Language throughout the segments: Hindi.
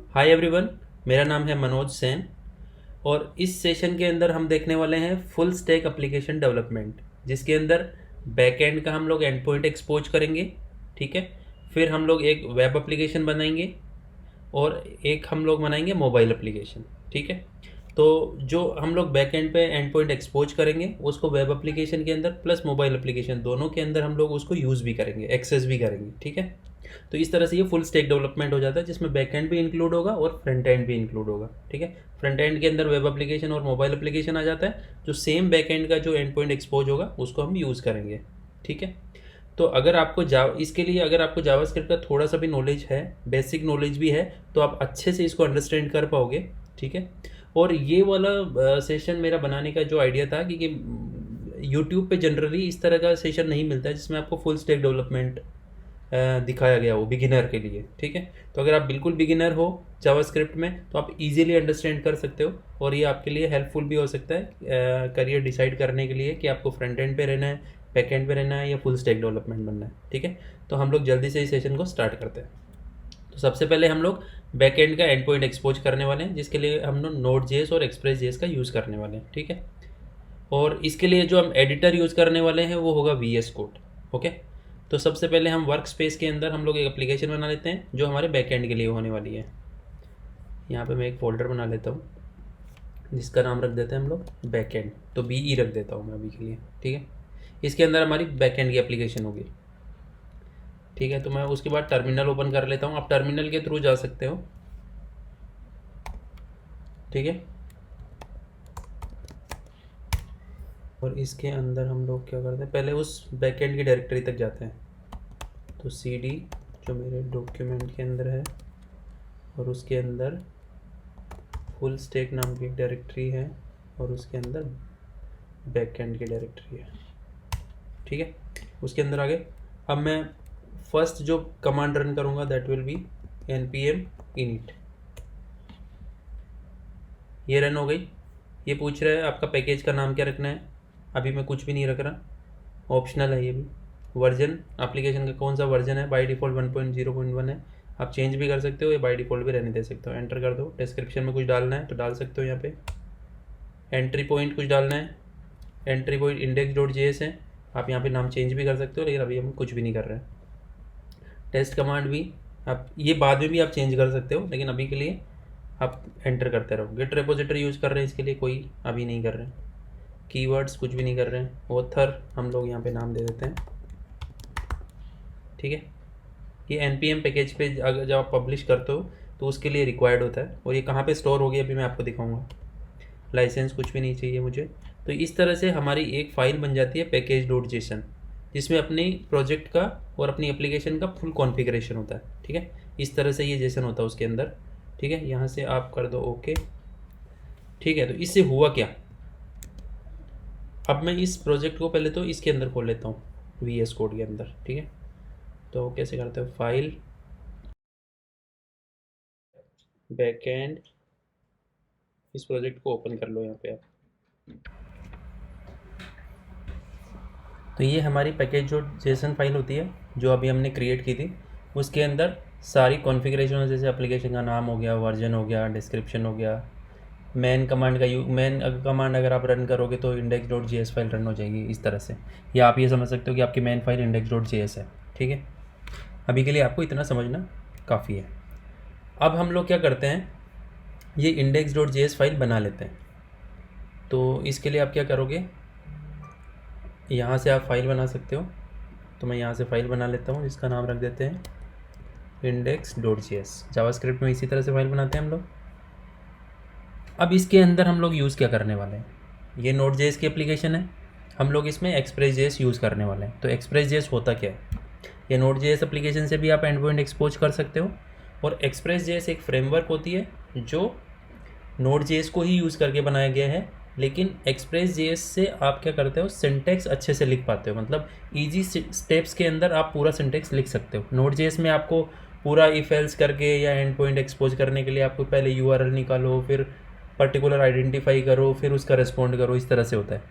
हाय एवरीवन, मेरा नाम है मनोज सेन और इस सेशन के अंदर हम देखने वाले हैं फुल स्टैक एप्लीकेशन डेवलपमेंट, जिसके अंदर बैकएंड का हम लोग एंड पॉइंट एक्सपोज करेंगे। ठीक है। फिर हम लोग एक वेब एप्लीकेशन बनाएंगे और एक हम लोग बनाएंगे मोबाइल एप्लीकेशन। ठीक है। तो जो हम लोग बैक एंड पे एंड पॉइंट एक्सपोज करेंगे उसको वेब एप्लीकेशन के अंदर प्लस मोबाइल एप्लीकेशन दोनों के अंदर हम लोग उसको यूज़ भी करेंगे, एक्सेस भी करेंगे। ठीक है। तो इस तरह से ये फुल स्टैक डेवलपमेंट हो जाता है, जिसमें बैक एंड भी इंक्लूड होगा और फ्रंट एंड भी इंक्लूड होगा। ठीक है। फ्रंट एंड के अंदर वेब एप्लीकेशन और मोबाइल एप्लीकेशन आ जाता है, जो सेम बैक एंड का जो एंड पॉइंट एक्सपोज होगा उसको हम यूज़ करेंगे। ठीक है। तो अगर आपको इसके लिए अगर आपको जावास्क्रिप्ट का थोड़ा सा भी नॉलेज है, बेसिक नॉलेज भी है, तो आप अच्छे से इसको अंडरस्टैंड कर पाओगे। ठीक है। और ये वाला सेशन मेरा बनाने का जो आइडिया था कि यूट्यूब पे जनरली इस तरह का सेशन नहीं मिलता है जिसमें आपको फुल स्टैक डेवलपमेंट दिखाया गया हो बिगिनर के लिए। ठीक है। तो अगर आप बिल्कुल बिगिनर हो जावास्क्रिप्ट में तो आप इजीली अंडरस्टैंड कर सकते हो और ये आपके लिए हेल्पफुल भी हो सकता है करियर डिसाइड करने के लिए कि आपको फ्रंट एंड पे रहना है, बैक एंड पे रहना है या फुल स्टैक डेवलपमेंट बनना है। ठीक है। तो हम लोग जल्दी से इस सेशन को स्टार्ट करते हैं। तो सबसे पहले हम लोग बैक एंड का एंड पॉइंट एक्सपोज करने वाले हैं, जिसके लिए हम लोग नोड जेएस और एक्सप्रेस जेएस का यूज़ करने वाले हैं। ठीक है। और इसके लिए जो हम एडिटर यूज़ करने वाले हैं वो होगा VS कोड। ओके। तो सबसे पहले हम वर्क स्पेस के अंदर हम लोग एक एप्लीकेशन बना लेते हैं जो हमारे बैक एंड के लिए होने वाली है। यहाँ पे मैं एक फ़ोल्डर बना लेता हूँ जिसका नाम रख देते हैं हम लोग बैक एंड, तो BE रख देता हूँ मैं अभी के लिए। ठीक है। इसके अंदर हमारी बैक एंड की एप्लीकेशन होगी। ठीक है। तो मैं उसके बाद टर्मिनल ओपन कर लेता हूँ, आप टर्मिनल के थ्रू जा सकते हो। ठीक है। और इसके अंदर हम लोग क्या करते हैं, पहले उस बैकएंड की डायरेक्टरी तक जाते हैं। तो CD जो मेरे डॉक्यूमेंट के अंदर है और उसके अंदर फुल स्टैक नाम की एक डायरेक्टरी है और उसके अंदर बैकएंड की डायरेक्टरी है। ठीक है। उसके अंदर आगे अब मैं फर्स्ट जो कमांड रन करूँगा that will be npm init। ये रन हो गई। ये पूछ रहा है आपका पैकेज का नाम क्या रखना है। अभी मैं कुछ भी नहीं रख रहा, ऑप्शनल है ये भी। वर्जन एप्लीकेशन का कौन सा वर्जन है, बाय डिफ़ॉल्ट 1.0.1 है। आप चेंज भी कर सकते हो या बाय डिफ़ॉल्ट भी रहने दे सकते हो। एंटर कर दो। डिस्क्रिप्शन में कुछ डालना है तो डाल सकते हो यहाँ पे। एंट्री पॉइंट कुछ डालना है, एंट्री पॉइंट index.js है। आप यहाँ पे नाम चेंज भी कर सकते हो, लेकिन अभी हम कुछ भी नहीं कर रहे हैं। टेस्ट कमांड भी आप ये बाद में भी आप चेंज कर सकते हो, लेकिन अभी के लिए आप एंटर करते रहो। गेट रेपोजिटरी यूज़ कर रहे हैं इसके लिए, कोई अभी नहीं कर रहे हैं। कीवर्ड्स कुछ भी नहीं कर रहे हैं। ऑथर हम लोग यहाँ पे नाम दे देते हैं। ठीक है। ये npm पैकेज पे अगर जब आप पब्लिश करते हो तो उसके लिए रिक्वायर्ड होता है। और ये कहाँ पे स्टोर हो गया अभी मैं आपको दिखाऊंगा। लाइसेंस कुछ भी नहीं चाहिए मुझे। तो इस तरह से हमारी एक फ़ाइल बन जाती है package.json, जिसमें अपने प्रोजेक्ट का और अपनी एप्लीकेशन का फुल कॉन्फ़िगरेशन होता है। ठीक है। इस तरह से ये जेसन होता है उसके अंदर। ठीक है। यहाँ से आप कर दो ओके। ठीक है। तो इससे हुआ क्या, अब मैं इस प्रोजेक्ट को पहले तो इसके अंदर खोल लेता हूँ VS कोड के अंदर। ठीक है। तो कैसे करते हो, फाइल बैकएंड, इस प्रोजेक्ट को ओपन कर लो यहाँ पे आप। तो ये हमारी पैकेज जो जेसन फाइल होती है जो अभी हमने क्रिएट की थी, उसके अंदर सारी कॉन्फ़िगरेशन जैसे एप्लीकेशन का नाम हो गया, वर्जन हो गया, डिस्क्रिप्शन हो गया, मैन कमांड का मैन कमांड अगर आप रन करोगे तो index.js फाइल रन हो जाएगी इस तरह से। या आप ये समझ सकते हो कि आपकी मैन फाइल index.js है। ठीक है। अभी के लिए आपको इतना समझना काफ़ी है। अब हम लोग क्या करते हैं, ये index.js फाइल बना लेते हैं। तो इसके लिए आप क्या करोगे, यहाँ से आप फाइल बना सकते हो। तो मैं यहाँ से फाइल बना लेता हूँ, इसका नाम रख देते हैं index.js। जावास्क्रिप्ट में इसी तरह से फाइल बनाते हैं हम लोग। अब इसके अंदर हम लोग यूज़ क्या करने वाले हैं, ये Node.js की एप्लीकेशन है, हम लोग इसमें Express.js यूज़ करने वाले हैं। तो Express.js होता क्या है, ये Node.js एप्लीकेशन से भी आप एंड पॉइंट एक्सपोज कर सकते हो। और Express.js एक फ्रेमवर्क होती है जो Node.js को ही यूज़ करके बनाया गया है, लेकिन Express.js से आप क्या करते हो, सिंटेक्स अच्छे से लिख पाते हो। मतलब ईजी स्टेप्स के अंदर आप पूरा सिंटेक्स लिख सकते हो। Node.js में आपको पूरा इफ एल्स करके या एंड पॉइंट एक्सपोज करने के लिए आपको पहले URL निकालो, फिर पर्टिकुलर आइडेंटिफाई करो, फिर उसका रिस्पॉन्ड करो, इस तरह से होता है।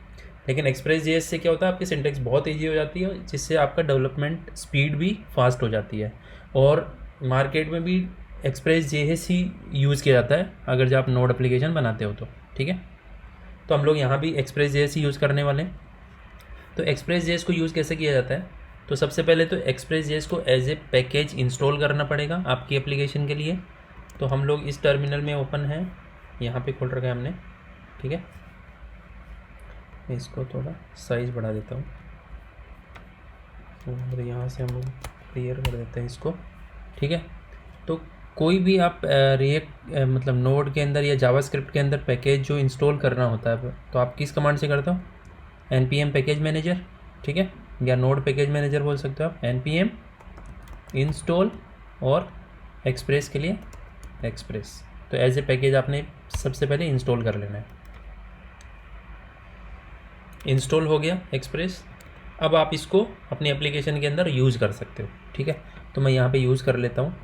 लेकिन Express.js से क्या होता है, आपकी सिंटेक्स बहुत ईजी हो जाती है, जिससे आपका डेवलपमेंट स्पीड भी फास्ट हो जाती है। और मार्केट में भी एक्सप्रेस जेएस ही यूज़ किया जाता है अगर जब आप नोड एप्लीकेशन बनाते हो तो, ठीक है। तो हम लोग यहाँ भी एक्सप्रेस जेएस ही यूज़ करने वाले हैं। तो एक्सप्रेस जेएस को यूज़ कैसे किया जाता है, तो सबसे पहले तो एक्सप्रेस जेएस को एज ए पैकेज इंस्टॉल करना पड़ेगा आपकी एप्लीकेशन के लिए। तो हम लोग इस टर्मिनल में ओपन है, यहाँ पे खोल रखा है हमने, ठीक है। मैं इसको थोड़ा साइज़ बढ़ा देता हूँ और यहाँ से हम लोग क्लियर कर देते हैं इसको, ठीक है। तो कोई भी आप रिएक्ट मतलब नोड के अंदर या जावास्क्रिप्ट के अंदर पैकेज जो इंस्टॉल करना होता है तो आप किस कमांड से करते हो, npm पैकेज मैनेजर, ठीक है, या नोड पैकेज मैनेजर बोल सकते हो आप, npm इंस्टॉल और एक्सप्रेस के लिए एक्सप्रेस। तो एज ए पैकेज आपने सबसे पहले इंस्टॉल कर लेना है। इंस्टॉल हो गया एक्सप्रेस, अब आप इसको अपनी एप्लीकेशन के अंदर यूज़ कर सकते हो, ठीक है। तो मैं यहाँ पे यूज़ कर लेता हूँ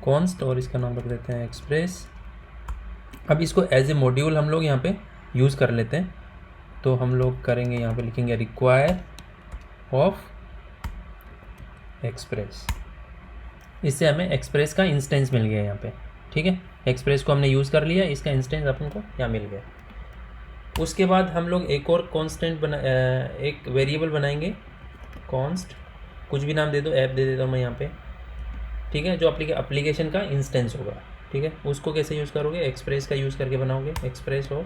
कॉन्स्ट और इसका नाम रख देते हैं एक्सप्रेस। अब इसको एज ए मॉड्यूल हम लोग यहाँ पे यूज़ कर लेते हैं। तो हम लोग करेंगे, यहाँ पे लिखेंगे रिक्वायर ऑफ एक्सप्रेस। इससे हमें एक्सप्रेस का इंस्टेंस मिल गया यहाँ पे, ठीक है। एक्सप्रेस को हमने यूज़ कर लिया, इसका इंस्टेंस अपन को यहाँ मिल गया। उसके बाद हम लोग एक और कॉन्स्टेंट एक वेरिएबल बनाएंगे, कॉन्स्ट, कुछ भी नाम दे दो, ऐप दे देता हूँ मैं यहाँ पे, ठीक है, जो एप्लीकेशन का इंस्टेंस होगा, ठीक है। उसको कैसे यूज़ करोगे, एक्सप्रेस का यूज़ करके बनाओगे, एक्सप्रेस ऑफ,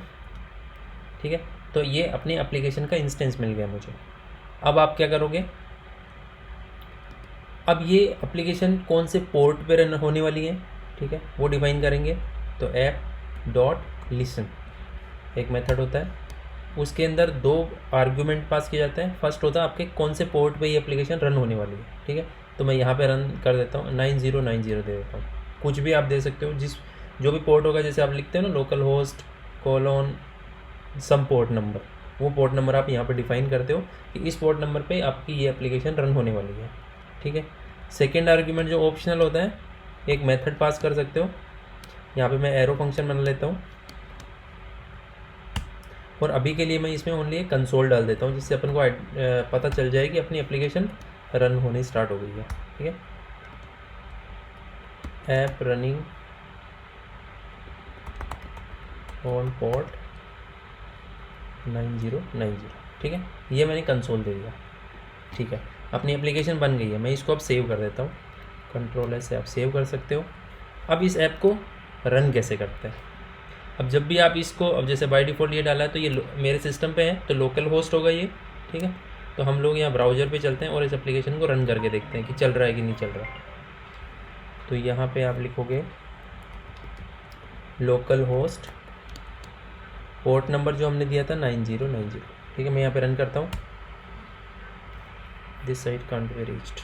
ठीक है। तो ये अपनी एप्लीकेशन का इंस्टेंस मिल गया मुझे। अब आप क्या करोगे, अब ये एप्लीकेशन कौन से पोर्ट पे रन होने वाली है, ठीक है, वो डिफाइन करेंगे। तो ऐप डॉट लिसन एक मेथड होता है, उसके अंदर 2 आर्गुमेंट पास किए जाते हैं। फर्स्ट होता है आपके कौन से पोर्ट पे ये एप्लीकेशन रन होने वाली है, ठीक है। तो मैं यहाँ पे रन कर देता हूँ 9090 दे देता हूँ, कुछ भी आप दे सकते हो, जो भी पोर्ट होगा, जैसे आप लिखते हो ना लोकल होस्ट कोलोन सम पोर्ट नंबर, वो पोर्ट नंबर आप यहाँ पे डिफाइन करते हो कि इस पोर्ट नंबर पे आपकी ये एप्लीकेशन रन होने वाली है, ठीक है। सेकेंड आर्ग्यूमेंट जो ऑप्शनल होता है, एक मेथड पास कर सकते हो, यहाँ पे मैं एरो फंक्शन बना लेता हूँ और अभी के लिए मैं इसमें ओनली एक कंसोल डाल देता हूँ, जिससे अपन को पता चल जाए कि अपनी एप्लीकेशन रन होनी स्टार्ट हो गई है, ठीक है। ऐप रनिंग ऑन पोर्ट 9090, ठीक है, ये मैंने कंसोल दे दिया, ठीक है। अपनी एप्लीकेशन बन गई है, मैं इसको अब सेव कर देता हूँ, कंट्रोल से आप सेव कर सकते हो। अब इस ऐप को रन कैसे करते हैं, अब जब भी आप इसको, अब जैसे बाय डिफ़ॉल्ट ये डाला है तो ये मेरे सिस्टम पे है तो लोकल होस्ट होगा ये, ठीक है। तो हम लोग यहाँ ब्राउज़र पे चलते हैं और इस एप्लीकेशन को रन करके देखते हैं कि चल रहा है कि नहीं चल रहा। तो यहाँ पे आप लिखोगे लोकल होस्ट, पोर्ट नंबर जो हमने दिया था 9090, ठीक है। मैं यहाँ पे रन करता हूँ, this site can't be reached,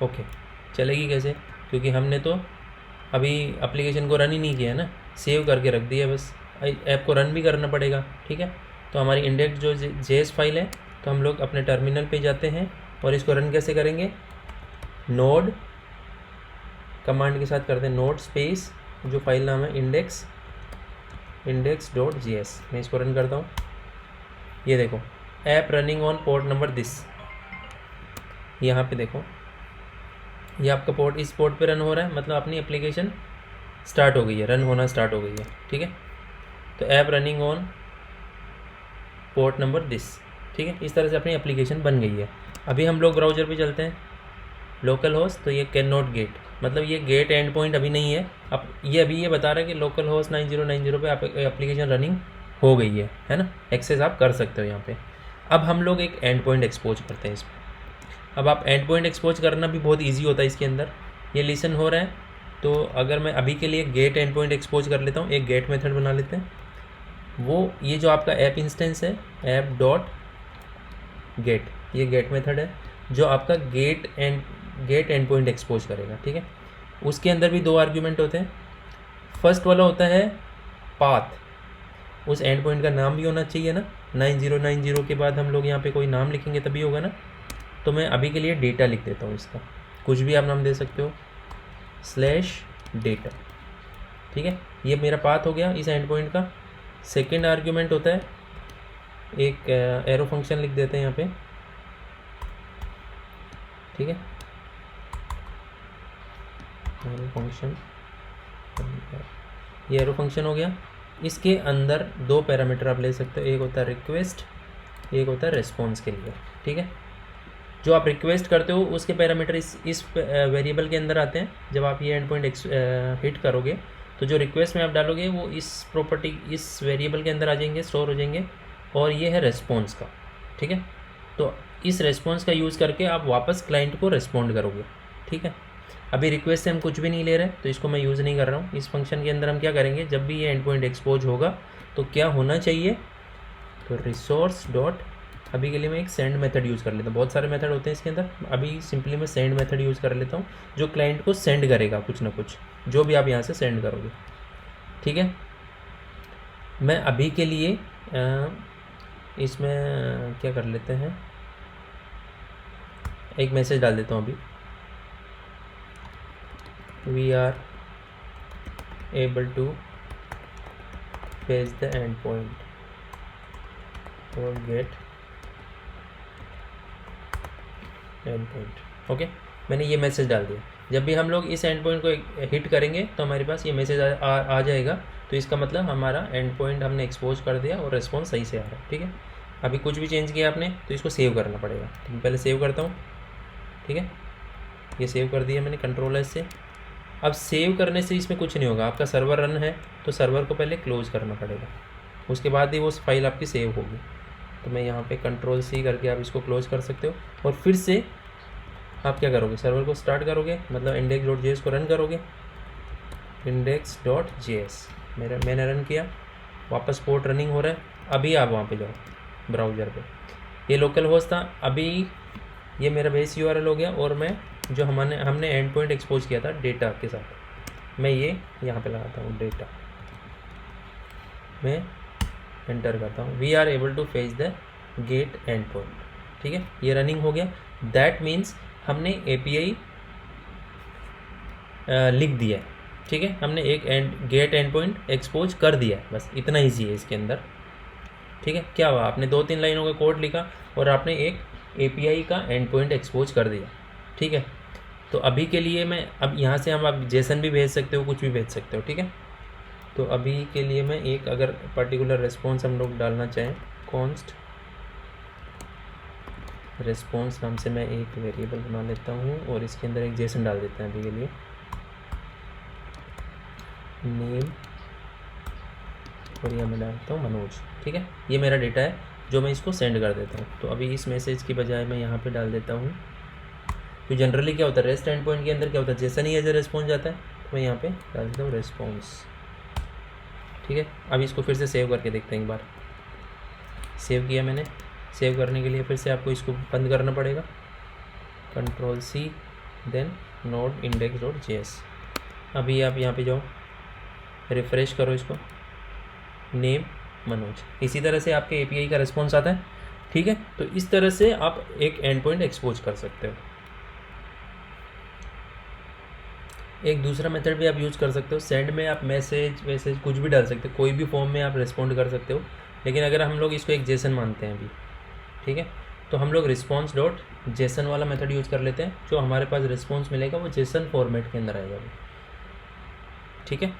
okay. चलेगी कैसे, क्योंकि हमने तो अभी एप्लीकेशन को रन ही नहीं किया है ना, सेव करके रख दिया, बस ऐप को रन भी करना पड़ेगा, ठीक है। तो हमारी इंडेक्स जो जेएस फाइल है, तो हम लोग अपने टर्मिनल पे जाते हैं और इसको रन कैसे करेंगे, नोड कमांड के साथ करते हैं, नोड स्पेस जो फाइल नाम है index.js, मैं इसको रन करता हूँ। ये देखो app running on port number this, यहाँ पे देखो ये आपका पोर्ट इस पोर्ट पे रन हो रहा है, मतलब अपनी एप्लीकेशन स्टार्ट हो गई है, रन होना स्टार्ट हो गई है, ठीक है। तो app running on port number this, ठीक है। इस तरह से अपनी एप्लीकेशन बन गई है। अभी हम लोग ब्राउज़र पे चलते हैं, लोकल होस्ट, तो ये कैन नॉट गेट, मतलब ये गेट एंड पॉइंट अभी नहीं है। अब ये अभी ये बता रहा है कि लोकल होस्ट 9090 पे आप एप्लीकेशन रनिंग हो गई है ना, एक्सेस आप कर सकते हो यहाँ पे। अब हम लोग एक एंड पॉइंट एक्सपोज करते हैं इसमें। अब आप एंड पॉइंट एक्सपोज करना भी बहुत ईजी होता है इसके अंदर। ये लिसन हो रहा है, तो अगर मैं अभी के लिए गेट एंड पॉइंट एक्सपोज कर लेता हूँ, एक गेट मेथड बना लेते हैं। वो ये जो आपका ऐप इंस्टेंस है, ऐप डॉट गेट, ये गेट मेथड है जो आपका गेट एंड पॉइंट एक्सपोज करेगा, ठीक है। उसके अंदर भी 2 आर्ग्यूमेंट होते हैं। फर्स्ट वाला होता है पाथ, उस एंड पॉइंट का नाम भी होना चाहिए ना, 9090 के बाद हम लोग यहाँ पे कोई नाम लिखेंगे तभी होगा ना। तो मैं अभी के लिए डेटा लिख देता हूँ, इसका कुछ भी आप नाम दे सकते हो, /data, ठीक है। ये मेरा पाथ हो गया इस एंड पॉइंट का। सेकेंड आर्ग्यूमेंट होता है एक एरो फंक्शन लिख देते हैं यहाँ पे, ठीक है। एरो फंक्शन, ये एरो फंक्शन हो गया। इसके अंदर दो पैरामीटर आप ले सकते हो, एक होता है रिक्वेस्ट, एक होता है रिस्पॉन्स के लिए। ठीक है, जो आप रिक्वेस्ट करते हो उसके पैरामीटर इस वेरिएबल के अंदर आते हैं। जब आप ये एंड पॉइंट हिट करोगे तो जो रिक्वेस्ट में आप डालोगे वो इस प्रॉपर्टी, इस वेरिएबल के अंदर आ जाएंगे, स्टोर हो जाएंगे। और ये है रेस्पॉन्स का। ठीक है, तो इस रेस्पॉन्स का यूज़ करके आप वापस क्लाइंट को रेस्पॉन्ड करोगे। ठीक है, अभी रिक्वेस्ट से हम कुछ भी नहीं ले रहे, तो इसको मैं यूज़ नहीं कर रहा हूँ। इस फंक्शन के अंदर हम क्या करेंगे, जब भी ये एंड पॉइंट एक्सपोज होगा तो क्या होना चाहिए, तो रिसोर्स डॉट, अभी के लिए मैं एक सेंड मेथड यूज़ कर लेता हूँ। बहुत सारे मेथड होते हैं इसके अंदर, अभी सिंपली मैं सेंड मेथड यूज़ कर लेता हूँ, जो क्लाइंट को सेंड करेगा कुछ ना कुछ, जो भी आप यहाँ से सेंड करोगे। ठीक है, मैं अभी के लिए इसमें क्या कर लेते हैं, एक मैसेज डाल देता हूँ अभी, we are able to fetch the end point और गेट एंड पॉइंट। ओके, मैंने ये मैसेज डाल दिया। जब भी हम लोग इस एंड पॉइंट को हिट करेंगे तो हमारे पास ये मैसेज आ जाएगा, तो इसका मतलब हमारा एंड पॉइंट हमने एक्सपोज कर दिया और रिस्पॉन्स सही से आ रहा है। ठीक है, अभी कुछ भी चेंज किया आपने तो इसको सेव करना पड़ेगा, तो मैं पहले सेव करता हूँ। ठीक है, ये सेव कर दिया मैंने कंट्रोल एस से। अब सेव करने से इसमें कुछ नहीं होगा, आपका सर्वर रन है तो सर्वर को पहले क्लोज करना पड़ेगा, उसके बाद ही वो फाइल आपकी सेव होगी। तो मैं यहाँ पे कंट्रोल सी करके आप इसको क्लोज कर सकते हो, और फिर से आप क्या करोगे, सर्वर को स्टार्ट करोगे, मतलब index.js को रन करोगे। index.js मैंने रन किया, वापस पोर्ट रनिंग हो रहा है। अभी आप वहाँ पे जाओ ब्राउज़र पे, ये लोकल होस्ट था, अभी ये मेरा बेस यूआरएल हो गया, और मैं जो हमने एंड पॉइंट एक्सपोज किया था डेटा के साथ, मैं ये यहाँ पे लगाता हूँ डेटा, मैं एंटर करता हूँ, we are able to fetch the get end point. ठीक है, ये रनिंग हो गया। दैट मीन्स हमने एपीआई लिख दिया है। ठीक है, हमने एक गेट एंड पॉइंट एक्सपोज कर दिया है, बस इतना ईजी है इसके अंदर। ठीक है, क्या हुआ, आपने 2-3 लाइनों का कोड लिखा और आपने एक एपीआई का एंड पॉइंट एक्सपोज कर दिया। ठीक है, तो अभी के लिए मैं, अब यहाँ से हम आप जेसन भी भेज सकते हो, कुछ भी भेज सकते हो। ठीक है, तो अभी के लिए मैं एक अगर पर्टिकुलर रिस्पॉन्स हम लोग डालना चाहें, कॉन्स्ट रिस्पॉन्स नाम से मैं एक वेरिएबल बना लेता हूँ, और इसके अंदर एक जेसन डाल देते हैं अभी के लिए, नेम, और यह मैं डालता हूँ मनोज। ठीक है, ये मेरा डेटा है जो मैं इसको सेंड कर देता हूँ। तो अभी इस मैसेज की बजाय मैं यहाँ पे डाल देता हूँ, तो जनरली क्या होता है, रेस्ट एंड पॉइंट के अंदर क्या होता है, जेसन ही एज ए रिस्पॉन्स जाता है, तो मैं यहाँ पे डाल देता हूँ रिस्पॉन्स। ठीक है, अब इसको फिर से सेव करके देखते हैं एक बार। सेव किया मैंने, सेव करने के लिए फिर से आपको इसको बंद करना पड़ेगा, control C, then node index.js। अभी आप यहाँ पे जाओ, रिफ़्रेश करो इसको, नेम मनोज, इसी तरह से आपके एपीआई का रिस्पॉन्स आता है। ठीक है, तो इस तरह से आप एक एंड पॉइंट एक्सपोज कर सकते हो। एक दूसरा मेथड भी आप यूज़ कर सकते हो, सेंड में आप मैसेज कुछ भी डाल सकते हो, कोई भी फॉर्म में आप रिस्पॉन्ड कर सकते हो। लेकिन अगर हम लोग इसको एक जेसन मानते हैं अभी, ठीक है, तो हम लोग रिस्पॉन्स डॉट जेसन वाला मेथड यूज़ कर लेते हैं। जो हमारे पास रिस्पॉन्स मिलेगा वो जेसन फॉर्मेट के अंदर आएगा अभी। ठीक है,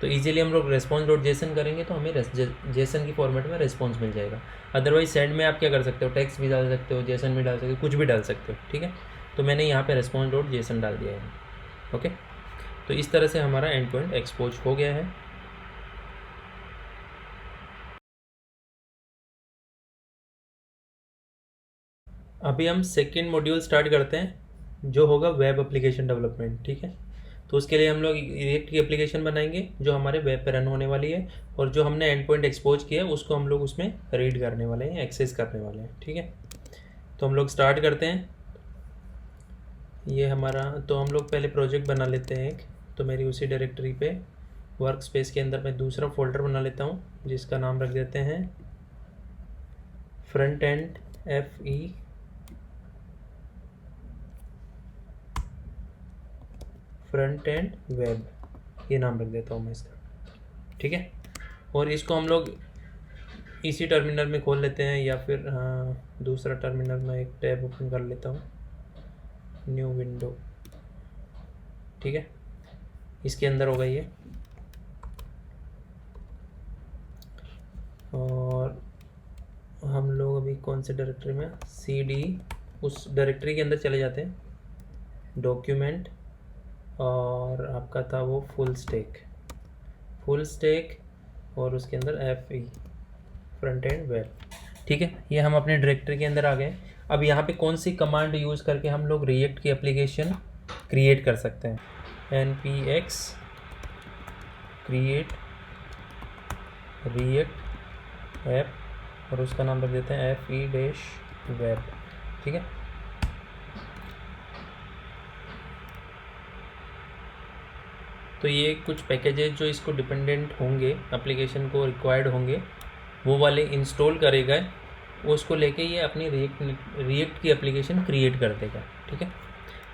तो इजीली हम लोग रिस्पॉन्स डॉट जेसन करेंगे तो हमें जेसन की फॉर्मेट में रिस्पॉन्स मिल जाएगा। अदरवाइज सेंड में आप क्या कर सकते हो, टेक्स्ट भी डाल सकते हो, जेसन भी डाल सकते हो, कुछ भी डाल सकते हो। ठीक है, तो मैंने यहाँ पे रिस्पॉन्स डॉट जेसन डाल दिया है। ओके, तो इस तरह से हमारा एंड पॉइंट एक्सपोज हो गया है। अभी हम सेकेंड मॉड्यूल स्टार्ट करते हैं, जो होगा वेब एप्लीकेशन डेवलपमेंट। ठीक है, तो उसके लिए हम लोग रिएक्ट की एप्लीकेशन बनाएंगे जो हमारे वेब पे रन होने वाली है, और जो हमने एंड पॉइंट एक्सपोज किया है उसको हम लोग उसमें रीड करने वाले हैं, एक्सेस करने वाले हैं। ठीक है, तो हम लोग स्टार्ट करते हैं। ये हमारा, तो हम लोग पहले प्रोजेक्ट बना लेते हैं एक, तो मेरी उसी डायरेक्टरी पे वर्क स्पेस के अंदर मैं दूसरा फोल्डर बना लेता हूँ, जिसका नाम रख देते हैं front end FE front end web, ये नाम रख देता हूँ मैं इसका। ठीक है, और इसको हम लोग इसी टर्मिनल में खोल लेते हैं, या फिर दूसरा टर्मिनल में एक टैब ओपन कर लेता हूँ, न्यू विंडो, ठीक है, इसके अंदर होगा ये। और हम लोग अभी कौन से डायरेक्टरी में, CD, उस डायरेक्टरी के अंदर चले जाते हैं, डॉक्यूमेंट, और आपका था वो फुल स्टैक, और उसके अंदर FE, फ्रंट एंड वेब। ठीक है, ये हम अपने डायरेक्टरी के अंदर आ गए। अब यहाँ पे कौन सी कमांड यूज़ करके हम लोग रिएक्ट की एप्लीकेशन क्रिएट कर सकते हैं? npx क्रिएट रिएक्ट ऐप, और उसका नाम रख देते हैं FE-web। ठीक है, तो ये कुछ पैकेजेस जो इसको डिपेंडेंट होंगे, एप्लीकेशन को रिक्वायर्ड होंगे, वो वाले इंस्टॉल करेगा, उसको लेके ये अपनी रिएक्ट की एप्लीकेशन क्रिएट कर देगा। ठीक है,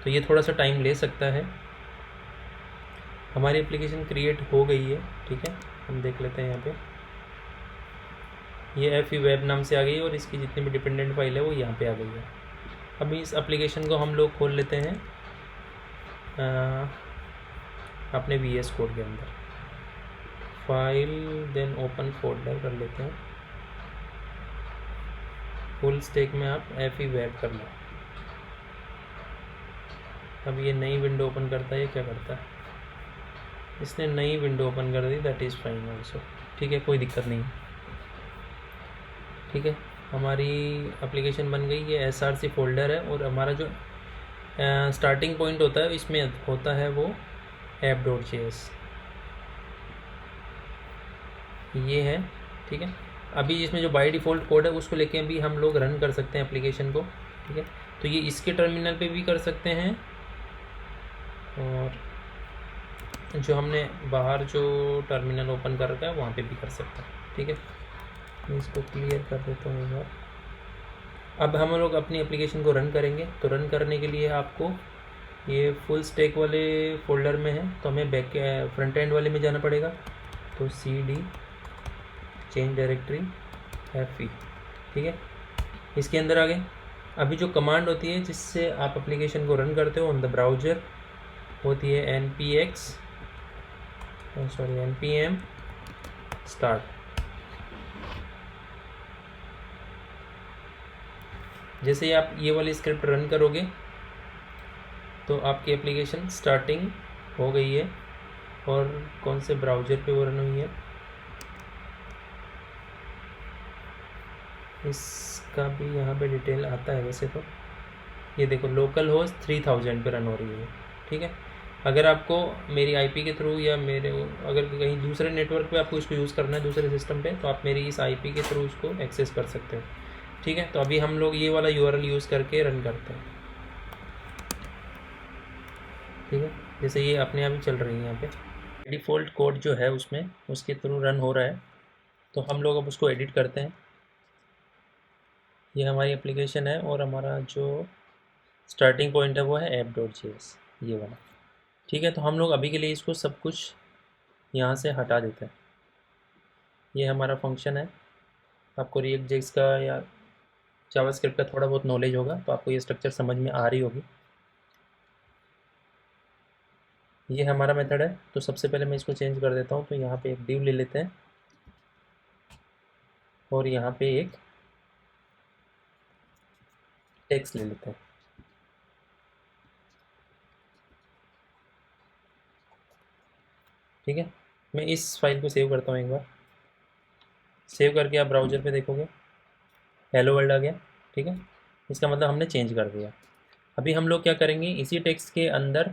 तो ये थोड़ा सा टाइम ले सकता है। हमारी एप्लीकेशन क्रिएट हो गई है। ठीक है, हम देख लेते हैं यहाँ पे, ये FE-web नाम से आ गई और इसकी जितनी भी डिपेंडेंट फाइल है वो यहाँ पे आ गई है। अभी इस एप्लीकेशन को हम लोग खोल लेते हैं अपने VS कोड के अंदर, फाइल, देन ओपन फोल्डर कर लेते हैं। फुल स्टैक में आप FE-web कर लो। अब ये नई विंडो ओपन करता है, ये क्या करता है, इसने नई विंडो ओपन कर दी, दैट इज़ फाइन ऑल्सो। ठीक है, कोई दिक्कत नहीं। ठीक है, हमारी एप्लीकेशन बन गई। ये SRC फोल्डर है, और हमारा जो स्टार्टिंग पॉइंट होता है इसमें होता है वो app.js, ये है। ठीक है, अभी इसमें जो बाय डिफ़ॉल्ट कोड है उसको लेके भी हम लोग रन कर सकते हैं एप्लीकेशन को। ठीक है, तो ये इसके टर्मिनल पे भी कर सकते हैं, और जो हमने बाहर जो टर्मिनल ओपन कर रखा है वहाँ पे भी कर सकते हैं। ठीक है, मैं इसको क्लियर कर देता हूँ एक बार। अब हम लोग अपनी एप्लीकेशन को रन करेंगे, तो रन करने के लिए आपको ये फुल स्टैक वाले फोल्डर में है, तो हमें फ्रंट एंड वाले में जाना पड़ेगा। तो CD चेंज डायरेक्टरी FE। ठीक है, इसके अंदर आ गए। अभी जो कमांड होती है जिससे आप एप्लीकेशन को रन करते हो ऑन द ब्राउज़र, होती है npm स्टार्ट। जैसे ही आप ये वाली स्क्रिप्ट रन करोगे तो आपकी एप्लीकेशन स्टार्टिंग हो गई है। और कौन से ब्राउज़र पे वो रन हुई है, इसका भी यहाँ पे डिटेल आता है वैसे तो। ये देखो, लोकल होस्ट 3000 पे रन हो रही है। ठीक है, अगर आपको मेरी IP के थ्रू या मेरे अगर कहीं दूसरे नेटवर्क पे आपको इसको यूज़ करना है दूसरे सिस्टम पे, तो आप मेरी इस IP के थ्रू इसको एक्सेस कर सकते हो। ठीक है, तो अभी हम लोग ये वाला URL यूज़ करके रन करते हैं। ठीक है, जैसे ये अपने आप ही चल रही है यहाँ पे, डिफ़ॉल्ट कोड जो है उसमें उसके थ्रू रन हो रहा है, तो हम लोग अब उसको एडिट करते हैं। ये हमारी एप्लीकेशन है, और हमारा जो स्टार्टिंग पॉइंट है वो है app.js, ये वाला। ठीक है, तो हम लोग अभी के लिए इसको सब कुछ यहाँ से हटा देते हैं। ये हमारा फंक्शन है। आपको React.js का या जावास्क्रिप्ट का थोड़ा बहुत नॉलेज होगा तो आपको ये स्ट्रक्चर समझ में आ रही होगी। ये हमारा मेथड है, तो सबसे पहले मैं इसको चेंज कर देता हूँ। तो यहाँ पे एक div ले लेते हैं, और यहाँ पे एक टेक्स्ट ले लेते हैं। ठीक है, मैं इस फाइल को सेव करता हूँ एक बार। सेव करके आप ब्राउज़र पे देखोगे हेलो वर्ल्ड आ गया। ठीक है, इसका मतलब हमने चेंज कर दिया। अभी हम लोग क्या करेंगे, इसी टेक्स्ट के अंदर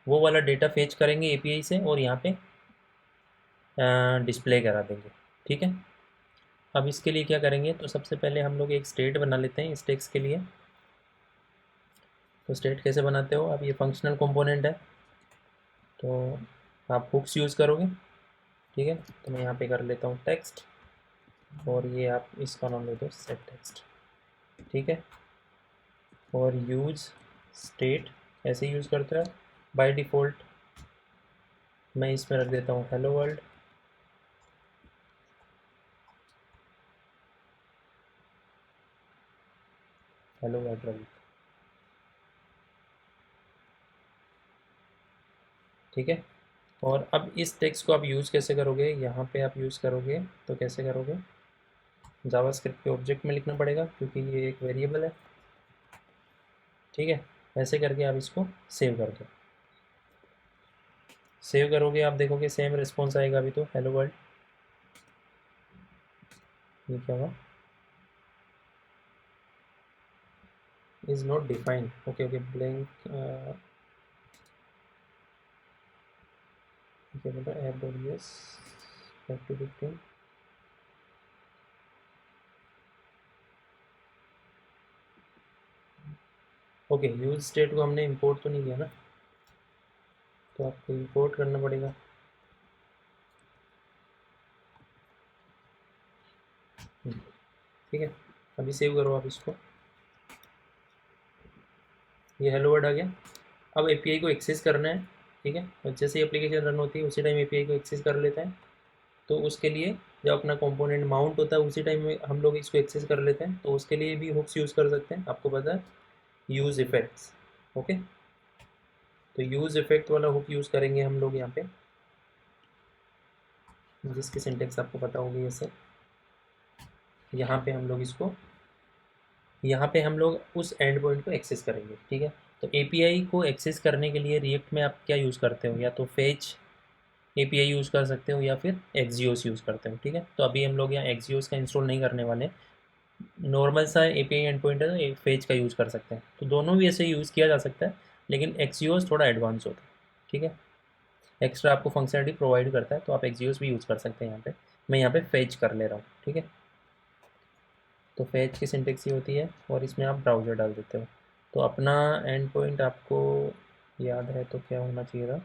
वो वाला डेटा फेच करेंगे API से, और यहाँ पे डिस्प्ले करा देंगे। ठीक है, अब इसके लिए क्या करेंगे, तो सबसे पहले हम लोग एक स्टेट बना लेते हैं इस टेक्स्ट के लिए। तो स्टेट कैसे बनाते हो, अब ये फंक्शनल कंपोनेंट है, तो आप हुक्स यूज़ करोगे। ठीक है, तो मैं यहाँ पे कर लेता हूँ टेक्स्ट, और ये आप इसका नाम दे दो सेट टेक्स्ट। ठीक है, और यूज़ स्टेट ऐसे यूज़ करते हैं बाय डिफ़ॉल्ट। मैं इसमें रख देता हूँ hello world. Hello world run. ठीक है। और अब इस टेक्स्ट को आप यूज़ कैसे करोगे, यहाँ पे आप यूज़ करोगे तो कैसे करोगे, जावास्क्रिप्ट के ऑब्जेक्ट में लिखना पड़ेगा क्योंकि ये एक वेरिएबल है। ठीक है, ऐसे करके आप इसको सेव कर दो। सेव करोगे आप देखोगे सेम रिस्पॉन्स आएगा। अभी तो हेलो वर्ल्ड, ये क्या हुआ, is not defined. Okay okay, blank क्या बोल रहा है, app dot S 5 to 15। Okay, use state को हमने इंपोर्ट तो नहीं किया ना, तो आपको इंपोर्ट करना पड़ेगा। ठीक है, अभी सेव करो आप इसको। ये हेलो वर्ड आ गया। अब एपीआई को एक्सेस करना है। ठीक है, और जैसे ही एप्लीकेशन रन होती है उसी टाइम एपीआई को एक्सेस कर लेता है। तो उसके लिए जब अपना कंपोनेंट माउंट होता है उसी टाइम में हम लोग इसको एक्सेस कर लेते हैं। तो उसके लिए भी हुक्स यूज़ कर सकते हैं, आपको पता है, यूज़ इफेक्ट्स। ओके, तो यूज़ इफेक्ट वाला हुक यूज़ करेंगे हम लोग यहाँ पे, जिसकी सिंटेक्स आपको पता होगी। ऐसे यहाँ पे हम लोग इसको, यहाँ पे हम लोग उस एंड पॉइंट को एक्सेस करेंगे। ठीक है, तो एपीआई को एक्सेस करने के लिए रिएक्ट में आप क्या यूज़ करते हो, या तो फेच एपीआई यूज़ कर सकते हो या फिर एक्सियोस यूज़ करते हो। ठीक है, तो अभी हम लोग यहाँ एक्सियोस का इंस्टॉल नहीं करने वाले, नॉर्मल सा एपीआई एंड पॉइंट है तो एक फेज का यूज़ कर सकते हैं। तो दोनों भी ऐसे यूज़ किया जा सकता है, लेकिन एक्सियोस थोड़ा एडवांस होता है। ठीक है, एक्स्ट्रा आपको फंक्शनलिटी प्रोवाइड करता है, तो आप एक्सियोस भी यूज़ कर सकते हैं यहाँ पे। मैं यहाँ पे फेच कर ले रहा हूँ। ठीक है, तो फेच की सिंटेक्स ही होती है और इसमें आप ब्राउज़र डाल देते हो। तो अपना एंड पॉइंट आपको याद है तो क्या होना चाहिए था,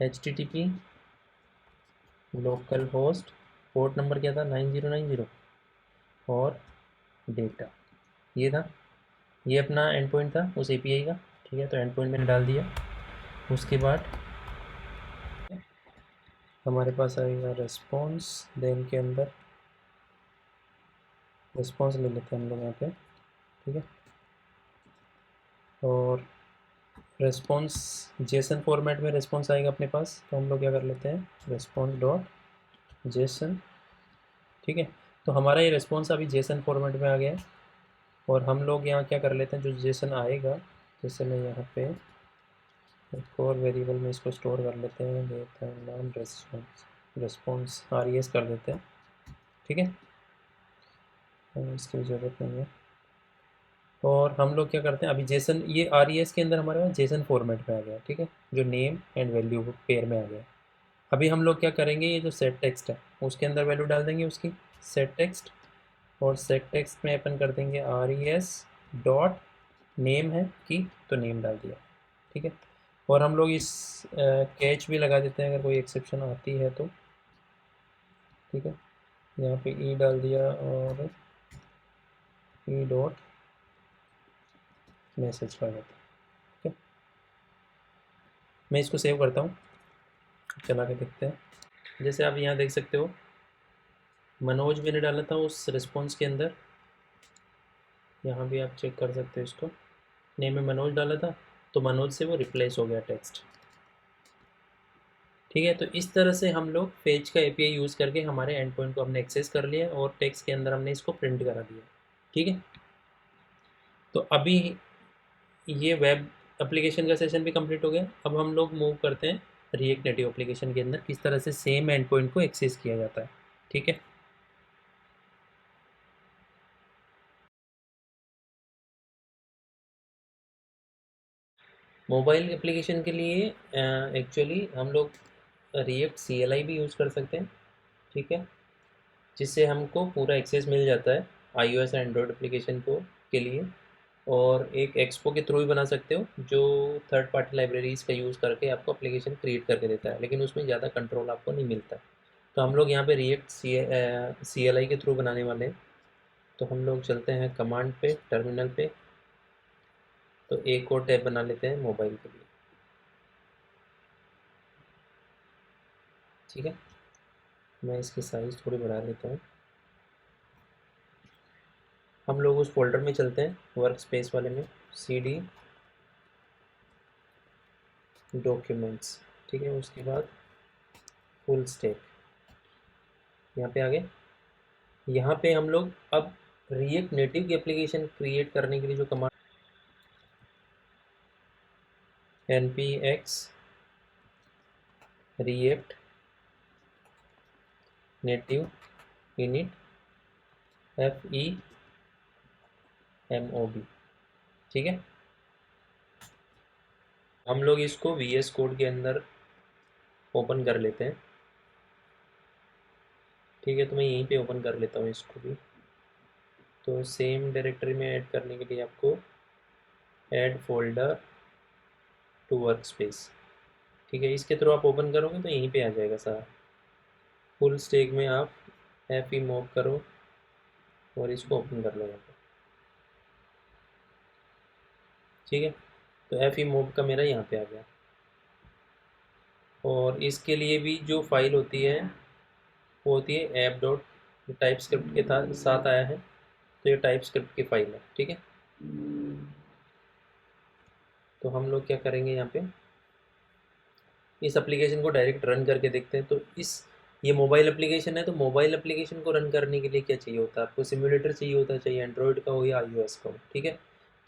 HTTP local host, port number क्या था, 9090, और डेटा, ये था। ये अपना एंड पॉइंट था उस एपीआई का। ठीक है, तो एंड पॉइंट मैंने डाल दिया। उसके बाद हमारे पास आएगा रेस्पॉन्स, देन के अंदर रेस्पॉन्स ले लेते हैं हम लोग यहाँ पे। ठीक है, और रेस्पॉन्स जेसन फॉर्मेट में रेस्पॉन्स आएगा अपने पास, तो हम लोग क्या कर लेते हैं, रेस्पॉन्स डॉट जेसन। ठीक है, तो हमारा ये रेस्पॉन्स अभी जेसन फॉर्मेट में आ गया है। और हम लोग यहाँ क्या कर लेते हैं, जो जेसन आएगा, जैसे मैं यहाँ पे एक और वेरिएबल में इसको स्टोर कर लेते हैं, देता है नाम रेस्पॉन्स, रेस्पॉन्स RES कर देते हैं। ठीक है, इसकी ज़रूरत नहीं है। और हम लोग क्या करते हैं, अभी जेसन, ये RES के अंदर हमारे पास जेसन फॉर्मेट में आ गया। ठीक है, जो नेम एंड वैल्यू पेयर में आ गया। अभी हम लोग क्या करेंगे, ये जो सेट टेक्स्ट है उसके अंदर वैल्यू डाल देंगे उसकी, सेट टेक्स्ट। और सेट टेक्स्ट में अपन कर देंगे RES डॉट नेम है कि, तो नेम डाल दिया। ठीक है, और हम लोग इस कैच भी लगा देते हैं अगर कोई एक्सेप्शन आती है तो। ठीक है, यहाँ पे ई डाल दिया और ई डॉट मैसेज कर देता हूँ। ठीक है, मैं इसको सेव करता हूँ, चला के देखते हैं। जैसे आप यहाँ देख सकते हो, मनोज मैंने डाला था उस रिस्पॉन्स के अंदर, यहाँ भी आप चेक कर सकते हो इसको, नेम में मनोज डाला था तो मनोज से वो रिप्लेस हो गया टेक्स्ट। ठीक है, तो इस तरह से हम लोग फेज का एपीआई यूज़ करके हमारे एंड पॉइंट को हमने एक्सेस कर लिया और टेक्स्ट के अंदर हमने इसको प्रिंट करा दिया। ठीक है, तो अभी ये वेब एप्लीकेशन का सेशन भी कंप्लीट हो गया। अब हम लोग मूव करते हैं रिएक्ट नेटिव एप्लीकेशन के अंदर, किस तरह से सेम एंड पॉइंट को एक्सेस किया जाता है। ठीक है, मोबाइल एप्लीकेशन के लिए एक्चुअली हम लोग रिएक्ट CLI भी यूज़ कर सकते हैं। ठीक है, जिससे हमको पूरा एक्सेस मिल जाता है iOS और एंड्रॉयड एप्लीकेशन को के लिए। और एक एक्सपो के थ्रू भी बना सकते हो, जो थर्ड पार्टी लाइब्रेरीज़ का यूज़ करके आपको एप्लीकेशन क्रिएट करके देता है, लेकिन उसमें ज़्यादा कंट्रोल आपको नहीं मिलता। तो हम लोग यहाँ पे रिएक्ट CLI के थ्रू बनाने वाले हैं। तो हम लोग चलते हैं कमांड पे, टर्मिनल पे। तो एक और टैब बना लेते हैं मोबाइल के लिए। ठीक है, मैं इसकी साइज़ थोड़ी बढ़ा लेता हूँ। हम लोग उस फोल्डर में चलते हैं वर्क स्पेस वाले में, CD डॉक्यूमेंट्स, ठीक है। उसके बाद फुल स्टैक, यहाँ पे आ गए। यहाँ पे हम लोग अब रिएक्ट नेटिव की एप्लीकेशन क्रिएट करने के लिए जो command npx react native init femob, ठीक है। हम लोग इसको VS कोड के अंदर ओपन कर लेते हैं, ठीक है। तो मैं यहीं पे ओपन कर लेता हूँ इसको भी। तो सेम डायरेक्टरी में ऐड करने के लिए आपको add folder to work space, ठीक है। इसके थ्रू आप ओपन करोगे तो यहीं पे आ जाएगा सारा। फुल स्टैक में आप femob करो और इसको ओपन कर लो यहाँ पे, ठीक है। तो femob का मेरा यहाँ पे आ गया। और इसके लिए भी जो फाइल होती है वो होती है ऐप डॉट, टाइप स्क्रिप्ट के साथ आया है, तो ये टाइप स्क्रिप्ट की फाइल है, ठीक है। तो हम लोग क्या करेंगे, यहाँ पे इस एप्लीकेशन को डायरेक्ट रन करके देखते हैं। तो ये मोबाइल एप्लीकेशन है, तो मोबाइल एप्लीकेशन को रन करने के लिए क्या चाहिए होता है आपको, सिम्युलेटर चाहिए होता है, चाहिए एंड्रॉयड का हो या iOS का हो, ठीक है।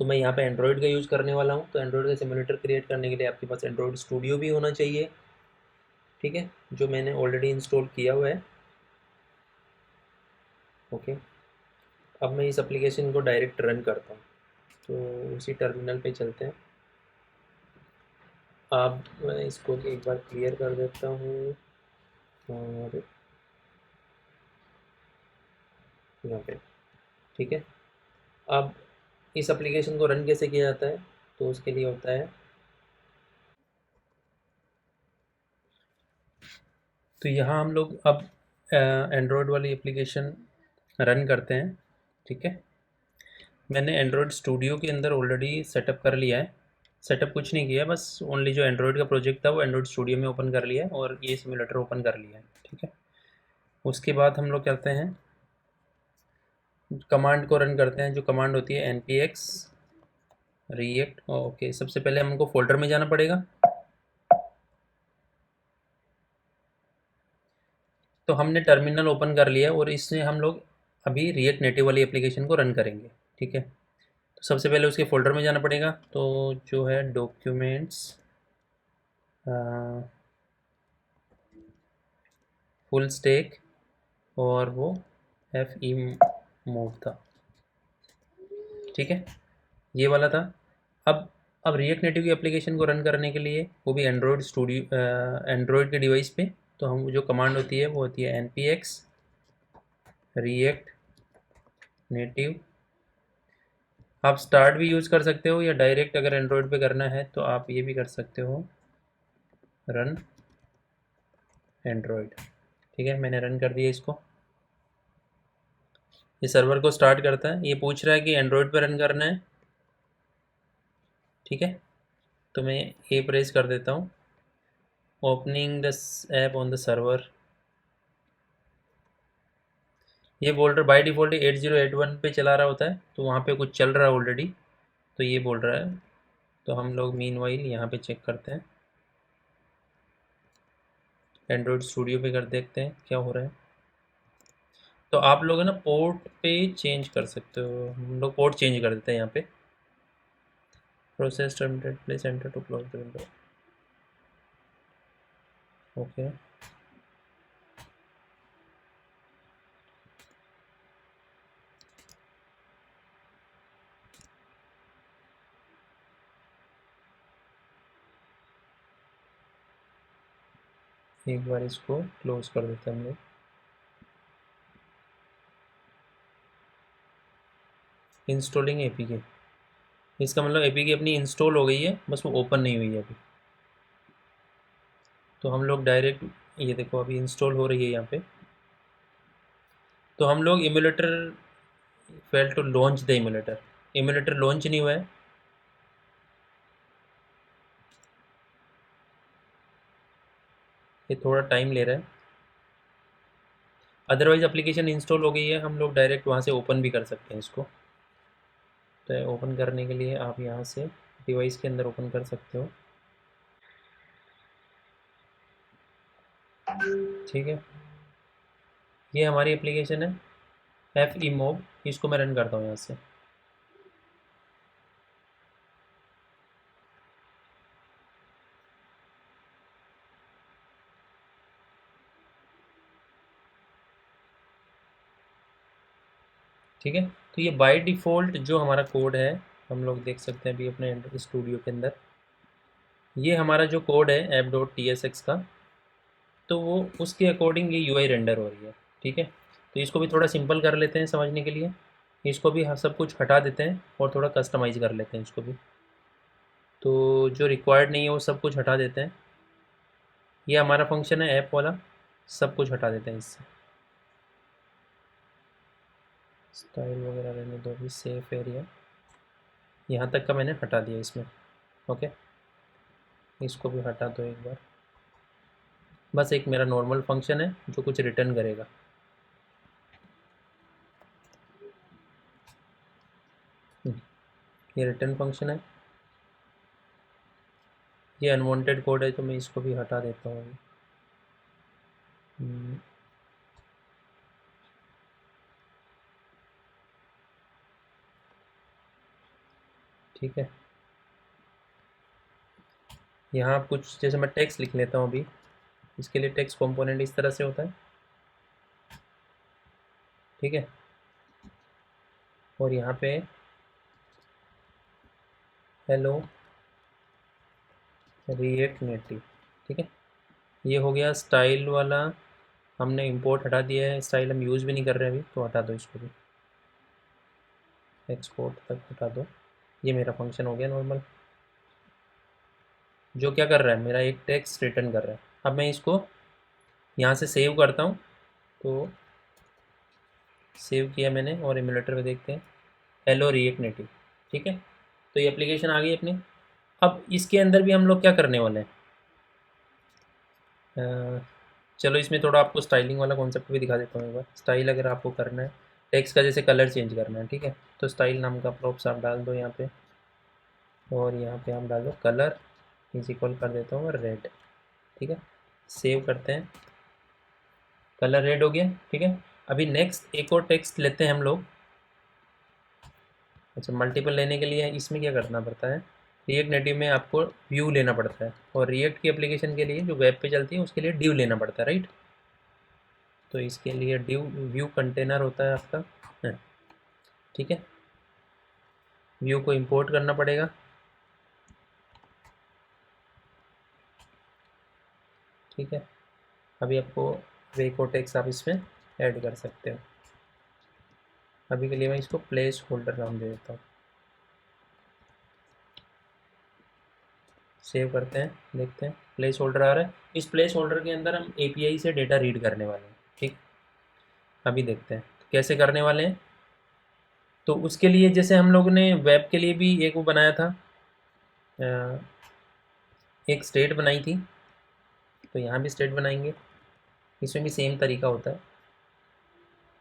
तो मैं यहाँ पे एंड्रॉयड का यूज़ करने वाला हूँ। तो एंड्रॉयड का सिम्युलेटर क्रिएट करने के लिए आपके पास एंड्रॉयड स्टूडियो भी होना चाहिए, ठीक है, जो मैंने ऑलरेडी इंस्टॉल किया हुआ है। ओके, अब मैं इस एप्लीकेशन को डायरेक्ट रन करता हूँ। तो उसी टर्मिनल पे चलते हैं। अब मैं इसको एक बार क्लियर कर देता हूँ और यहाँ पे, ठीक है। अब इस एप्लीकेशन को रन कैसे किया जाता है, तो उसके लिए होता है, तो यहाँ हम लोग अब एंड्रॉयड वाली एप्लीकेशन रन करते हैं, ठीक है। मैंने एंड्रॉयड स्टूडियो के अंदर ऑलरेडी सेटअप कर लिया है। सेटअप कुछ नहीं किया, बस ओनली जो एंड्रॉयड का प्रोजेक्ट था वो एंड्रॉयड स्टूडियो में ओपन कर लिया है और ये सिमुलेटर ओपन कर लिया है, ठीक है। उसके बाद हम लोग करते हैं, कमांड को रन करते हैं। जो कमांड होती है npx react, ओके। सबसे पहले हमको फोल्डर में जाना पड़ेगा। तो हमने टर्मिनल ओपन कर लिया और इससे हम लोग अभी रिएक्ट नेटिव वाली एप्लीकेशन को रन करेंगे, ठीक है। तो सबसे पहले उसके फोल्डर में जाना पड़ेगा। तो जो है डॉक्यूमेंट्स फुल स्टैक और वो femob था, ठीक है, ये वाला था। अब रिएक्ट नेटिव की एप्लीकेशन को रन करने के लिए, वो भी एंड्रॉयड स्टूडियो एंड्रॉयड के डिवाइस पे, तो हम जो कमांड होती है वो होती है npx react native। आप स्टार्ट भी यूज़ कर सकते हो या डायरेक्ट अगर एंड्रॉयड पे करना है तो आप ये भी कर सकते हो, रन एंड्रॉयड, ठीक है। मैंने रन कर दिया इसको। ये सर्वर को स्टार्ट करता है, ये पूछ रहा है कि एंड्रॉयड पे रन करना है, ठीक है। तो मैं ए प्रेस कर देता हूँ, opening the app on the server. ये बोल रहा बाई डिफ़ॉल्ट 8081 पे चला रहा होता है, तो वहाँ पे कुछ चल रहा है ऑलरेडी, तो ये बोल रहा है। तो हम लोग मीन वाइल यहाँ पे चेक करते हैं, एंड्रॉयड स्टूडियो पे कर देखते हैं क्या हो रहा है। तो आप लोग है ना पोर्ट पे चेंज कर सकते हो, हम लोग पोर्ट चेंज कर देते हैं यहाँ पे। Process terminated, please enter to close the window, okay. एक बार इसको क्लोज कर देते हैं हम लोग। इंस्टॉलिंग एपीके, इसका मतलब एपीके अपनी इंस्टॉल हो गई है, बस वो ओपन नहीं हुई है अभी। तो हम लोग डायरेक्ट, ये देखो अभी इंस्टॉल हो रही है यहाँ पे। तो हम लोग emulator fail to launch the emulator, emulator launch नहीं हुआ है, ये थोड़ा टाइम ले रहा है। अदरवाइज एप्लीकेशन इंस्टॉल हो गई है, हम लोग डायरेक्ट वहाँ से ओपन भी कर सकते हैं इसको। तो ओपन करने के लिए आप यहाँ से डिवाइस के अंदर ओपन कर सकते हो। ठीक है, ये हमारी एप्लीकेशन है एफ ई मोब, इसको मैं रन करता हूँ यहाँ से। ठीक है, तो ये बाय डिफ़ॉल्ट जो हमारा कोड है, हम लोग देख सकते हैं अभी अपने स्टूडियो के अंदर, ये हमारा जो कोड है app dot T S x का, तो वो उसके अकॉर्डिंग ये यूआई रेंडर हो रही है। ठीक है, तो इसको भी थोड़ा सिंपल कर लेते हैं समझने के लिए, इसको भी सब कुछ हटा देते हैं और थोड़ा कस्टमाइज़ कर लेते हैं इसको भी। तो जो रिक्वायर्ड नहीं है वो सब कुछ हटा देते हैं, ये हमारा फंक्शन है ऐप वाला, सब कुछ हटा देते हैं इससे। स्टाइल वगैरह रहने दो, अभी सेफ एरिया यहाँ तक का मैंने हटा दिया इसमें। ओके, इसको भी हटा दो एक बार। बस एक मेरा नॉर्मल फंक्शन है जो कुछ रिटर्न करेगा। ये रिटर्न फंक्शन है, ये अनवांटेड कोड है तो मैं इसको भी हटा देता हूँ अभी। ठीक है, यहाँ आप कुछ जैसे मैं टेक्स्ट लिख लेता हूँ अभी, इसके लिए टेक्स्ट कंपोनेंट इस तरह से होता है। ठीक है, और यहाँ पे हेलो रिएक्ट नेटिव। ठीक है, ये हो गया स्टाइल वाला, हमने इंपोर्ट हटा दिया है, स्टाइल हम यूज़ भी नहीं कर रहे अभी, तो हटा दो इसको भी, एक्सपोर्ट तक हटा दो। ये मेरा फंक्शन हो गया नॉर्मल, जो क्या कर रहा है, मेरा एक टेक्स्ट रिटर्न कर रहा है। अब मैं इसको यहाँ से सेव करता हूँ, तो सेव किया मैंने और एमुलेटर में देखते हैं हेलो रिएक्ट नेटिव। ठीक है, तो ये एप्लीकेशन आ गई अपनी। अब इसके अंदर भी हम लोग क्या करने वाले हैं, चलो इसमें थोड़ा आपको स्टाइलिंग वाला कॉन्सेप्ट भी दिखा देता हूँ एक बार। स्टाइल अगर आपको करना है, टेक्स्ट का जैसे कलर चेंज करना है, ठीक है, तो स्टाइल नाम का प्रॉप्स आप डाल दो यहाँ पे, और यहाँ पे आप डाल दो कलर इज इक्वल कर देता हूँ रेड। ठीक है, सेव करते हैं, कलर रेड हो गया। ठीक है, अभी नेक्स्ट एक और टेक्स्ट लेते हैं हम लोग। अच्छा, मल्टीपल लेने के लिए इसमें क्या करना पड़ता है, रिएक्ट नेटिव में आपको व्यू लेना पड़ता है, और रिएक्ट की एप्लीकेशन के लिए जो वेब पे चलती है उसके लिए डिव लेना पड़ता है, राइट। तो इसके लिए डिव व्यू कंटेनर होता है आपका है। ठीक है, व्यू को इंपोर्ट करना पड़ेगा। ठीक है, अभी आपको वेको टेक्स्ट आप इसमें ऐड कर सकते हो। अभी के लिए मैं इसको प्लेस होल्डर नाम दे देता हूँ। सेव करते हैं, देखते हैं प्लेस होल्डर आ रहा है। इस प्लेस होल्डर के अंदर हम एपीआई से डेटा रीड करने वाले हैं। ठीक, अभी देखते हैं तो कैसे करने वाले हैं। तो उसके लिए जैसे हम लोग ने वेब के लिए भी एक वो बनाया था, एक स्टेट बनाई थी, तो यहाँ भी स्टेट बनाएंगे, इसमें भी सेम तरीका होता है।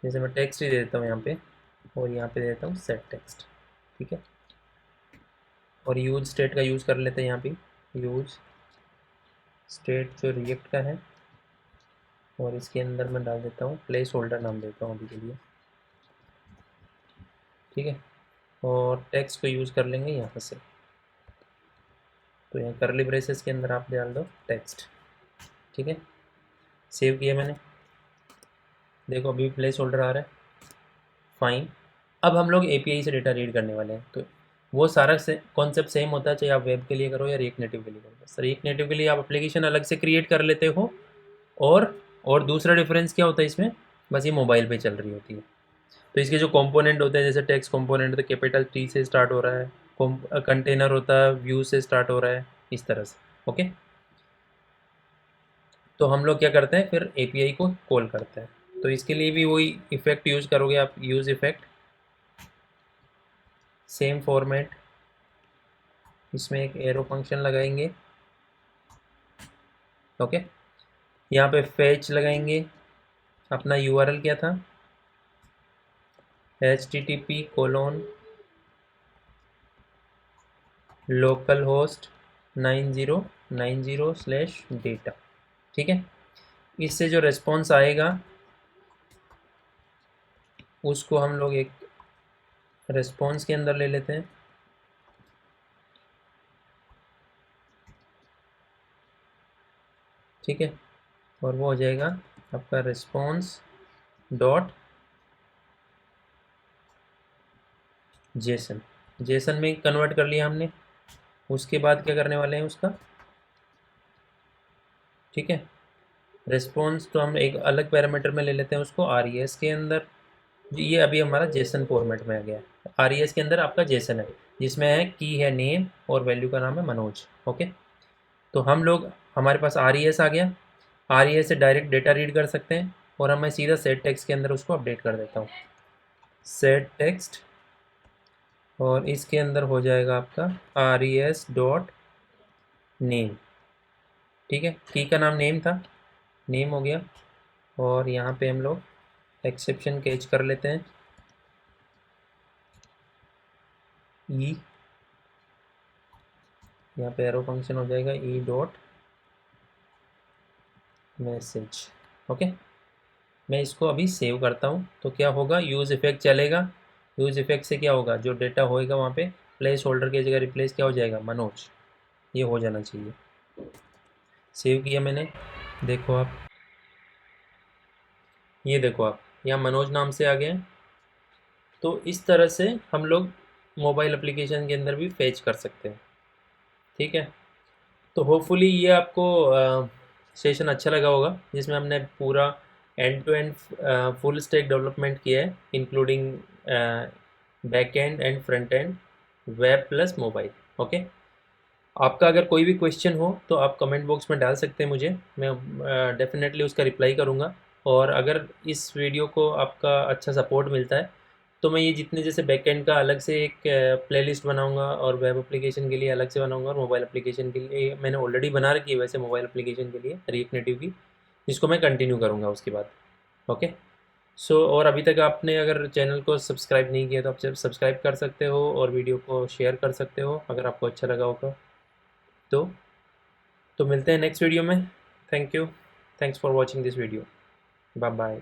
जैसे मैं टेक्स्ट ही दे देता हूँ यहाँ पे, और यहाँ पे दे देता हूँ सेट टेक्स्ट। ठीक है, और यूज स्टेट का यूज़ कर लेते हैं यहाँ पे, यूज स्टेट जो रिएक्ट का है, और इसके अंदर मैं डाल देता हूँ प्लेस होल्डर नाम देता हूँ अभी के लिए। ठीक है, और टेक्स्ट को यूज़ कर लेंगे यहाँ से, तो यहाँ करली ब्रेसेस के अंदर आप डाल दो टेक्स्ट। ठीक है, सेव किया मैंने, देखो अभी प्लेस होल्डर आ रहा है, फाइन। अब हम लोग एपीआई से डेटा रीड करने वाले हैं, तो वो सारा से कॉन्सेप्ट सेम होता है, चाहे आप वेब के लिए करो या रिएक्ट नेटिव के लिए करो। सर रिएक्ट नेटिव के लिए आप एप्लीकेशन अलग से क्रिएट कर लेते हो, और और दूसरा डिफरेंस क्या होता है इसमें, बस ये मोबाइल पे चल रही होती है। तो इसके जो कंपोनेंट होते हैं, जैसे टेक्स्ट कंपोनेंट तो कैपिटल टी से स्टार्ट हो रहा है, कंटेनर होता है व्यू से स्टार्ट हो रहा है, इस तरह से। ओके, तो हम लोग क्या करते हैं, फिर एपीआई को कॉल करते हैं। तो इसके लिए भी वही इफेक्ट यूज़ करोगे आप, यूज़ इफेक्ट, सेम फॉर्मेट, इसमें एक एरो फंक्शन लगाएंगे। ओके, यहाँ पे फेच लगाएंगे, अपना यूआरएल क्या था, http:// localhost 9090/data। ठीक है, इससे जो रिस्पॉन्स आएगा उसको हम लोग एक रिस्पॉन्स के अंदर ले लेते हैं। ठीक है, और वो हो जाएगा आपका रिस्पॉन्स डॉट जेसन। जेसन में कन्वर्ट कर लिया हमने। उसके बाद क्या करने वाले हैं उसका, ठीक है, रिस्पॉन्स तो हम एक अलग पैरामीटर में ले लेते हैं उसको आर ई एस के अंदर। ये अभी हमारा जेसन फॉर्मेट में आ गया। आर ई एस के अंदर आपका जेसन है जिसमें है की है नेम और वैल्यू का नाम है मनोज। ओके, तो हम लोग, हमारे पास आर ई एस आ गया। आर ई एस से डायरेक्ट डेटा रीड कर सकते हैं और मैं सीधा सेट टेक्स्ट के अंदर उसको अपडेट कर देता हूँ। सेट टेक्स्ट, और इसके अंदर हो जाएगा आपका R E S dot name. ठीक है, की का नाम नेम था, नेम हो गया। और यहाँ पे हम लोग एक्सेप्शन कैच कर लेते हैं, ई, यहाँ पे एरो फंक्शन हो जाएगा ई डॉट मैसेज। ओके, मैं इसको अभी सेव करता हूँ तो क्या होगा, यूज़ इफेक्ट चलेगा। यूज़ इफेक्ट से क्या होगा, जो डेटा होएगा वहाँ पे प्लेस होल्डर की जगह रिप्लेस क्या हो जाएगा, मनोज। ये हो जाना चाहिए। सेव किया मैंने, देखो आप, ये देखो आप, यहाँ मनोज नाम से आ गया है। तो इस तरह से हम लोग मोबाइल एप्लीकेशन के अंदर भी फेच कर सकते हैं। ठीक है, तो होपफुली ये आपको सेशन अच्छा लगा होगा जिसमें हमने पूरा end to end full stack development किया है, including back end and front end, web plus mobile. Okay, आपका अगर कोई भी क्वेश्चन हो तो आप कमेंट बॉक्स में डाल सकते हैं मुझे, मैं डेफिनेटली उसका रिप्लाई करूँगा। और अगर इस वीडियो को आपका अच्छा सपोर्ट मिलता है तो मैं ये जितने जैसे बैकएंड का अलग से एक प्लेलिस्ट बनाऊंगा और वेब एप्लीकेशन के लिए अलग से बनाऊंगा और मोबाइल एप्लीकेशन के लिए मैंने ऑलरेडी बना रखी है वैसे मोबाइल एप्लीकेशन के लिए रिएक्ट नेटिव की, जिसको मैं कंटिन्यू करूँगा उसके बाद। ओके, सो और अभी तक आपने अगर चैनल को सब्सक्राइब नहीं किया तो आप सब्सक्राइब कर सकते हो और वीडियो को शेयर कर सकते हो अगर आपको अच्छा लगा होगा तो। मिलते हैं नेक्स्ट वीडियो में। Thank you, thanks for watching this video, bye bye.